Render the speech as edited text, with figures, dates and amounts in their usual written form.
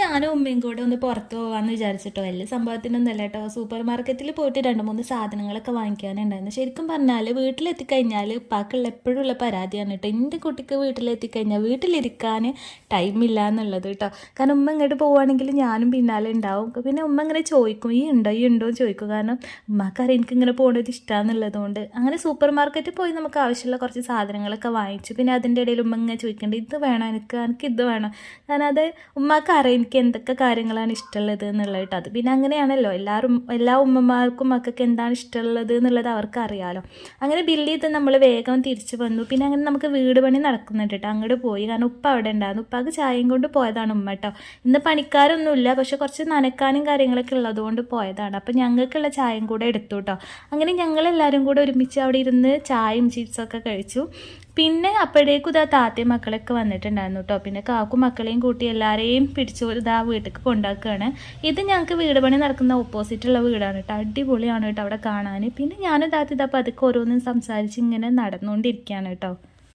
ഞാനും ഉമ്മയും കൂടെ ഒന്ന് പുറത്ത് പോകാമെന്ന് വിചാരിച്ചിട്ടോ. വലിയ സംഭവത്തിനൊന്നുമല്ല കേട്ടോ. സൂപ്പർ മാർക്കറ്റിൽ പോയിട്ട് 2-3 സാധനങ്ങളൊക്കെ വാങ്ങിക്കാനുണ്ടായിരുന്നു. ശരിക്കും പറഞ്ഞാൽ വീട്ടിലെത്തിക്കഴിഞ്ഞാൽ ഉപ്പാക്കുള്ള എപ്പോഴുള്ള പരാതിയാണ് കേട്ടോ. എൻ്റെ കുട്ടിക്ക് വീട്ടിലെത്തിക്കഴിഞ്ഞാൽ വീട്ടിലിരിക്കാൻ ടൈമില്ല എന്നുള്ളത് കേട്ടോ. കാരണം ഉമ്മ ഇങ്ങോട്ട് പോവുകയാണെങ്കിൽ ഞാനും പിന്നാലെ ഉണ്ടാവും. പിന്നെ ഉമ്മ ഇങ്ങനെ ചോദിക്കും, ഈ ഉണ്ടോ എന്ന് ചോദിക്കും. കാരണം ഉമ്മാക്കറിയാം എനിക്കിങ്ങനെ പോകുന്നത് ഇഷ്ടമാണെന്നുള്ളത് കൊണ്ട്. അങ്ങനെ സൂപ്പർ മാർക്കറ്റിൽ പോയി നമുക്ക് ആവശ്യമുള്ള കുറച്ച് സാധനങ്ങളൊക്കെ വാങ്ങിച്ചു. പിന്നെ അതിൻ്റെ ഇടയിൽ ഉമ്മ ഇങ്ങനെ ചോദിക്കേണ്ടത് ഇത് വേണം എനിക്ക് ഇത് വേണം. കാരണം അത് ഉമ്മാക്ക് അറിയാം എനിക്ക് എന്തൊക്കെ കാര്യങ്ങളാണ് ഇഷ്ടമുള്ളത് എന്നുള്ളത് കേട്ടോ. അത് പിന്നെ അങ്ങനെയാണല്ലോ, എല്ലാ ഉമ്മമാർക്കും മക്കൾക്ക് എന്താണ് ഇഷ്ടമുള്ളത് എന്നുള്ളത് അവർക്ക് അറിയാമല്ലോ. അങ്ങനെ ബില്ല് ചെയ്ത് നമ്മൾ വേഗം തിരിച്ചു വന്നു. പിന്നെ അങ്ങനെ നമുക്ക് വീട് പണി നടക്കുന്നുണ്ട് കേട്ടോ. അങ്ങോട്ട് പോയി. കാരണം ഉപ്പ അവിടെ ഉണ്ടായിരുന്നു. ഉപ്പാക്ക് ചായയും കൊണ്ട് പോയതാണ് ഉമ്മ കേട്ടോ. ഇന്ന് പണിക്കാരൊന്നുമില്ല, പക്ഷെ കുറച്ച് നനക്കാനും കാര്യങ്ങളൊക്കെ ഉള്ളതുകൊണ്ട് പോയതാണ്. അപ്പം ഞങ്ങൾക്കുള്ള ചായയും കൂടെ എടുത്തു കേട്ടോ. അങ്ങനെ ഞങ്ങളെല്ലാവരും കൂടെ ഒരുമിച്ച് അവിടെ ഇരുന്ന് ചായയും ചിപ്സൊക്കെ കഴിച്ചു. പിന്നെ അപ്പോഴേക്കും ഇതാ താത്തയും മക്കളൊക്കെ വന്നിട്ടുണ്ടായിരുന്നു കേട്ടോ. പിന്നെ കാക്കും മക്കളെയും കൂട്ടി എല്ലാവരെയും പിടിച്ചു ഇതാ വീട്ടിലേക്ക് കൊണ്ടാക്കുകയാണ്. ഇത് ഞങ്ങൾക്ക് വീട് പണി നടക്കുന്ന ഓപ്പോസിറ്റുള്ള വീടാണ് കേട്ടോ. അടിപൊളിയാണ് കേട്ടോ അവിടെ കാണാൻ. പിന്നെ ഞാനും താത്ത ഇതാ പതുക്കെ ഓരോന്നും സംസാരിച്ച് ഇങ്ങനെ നടന്നുകൊണ്ടിരിക്കുകയാണ് കേട്ടോ.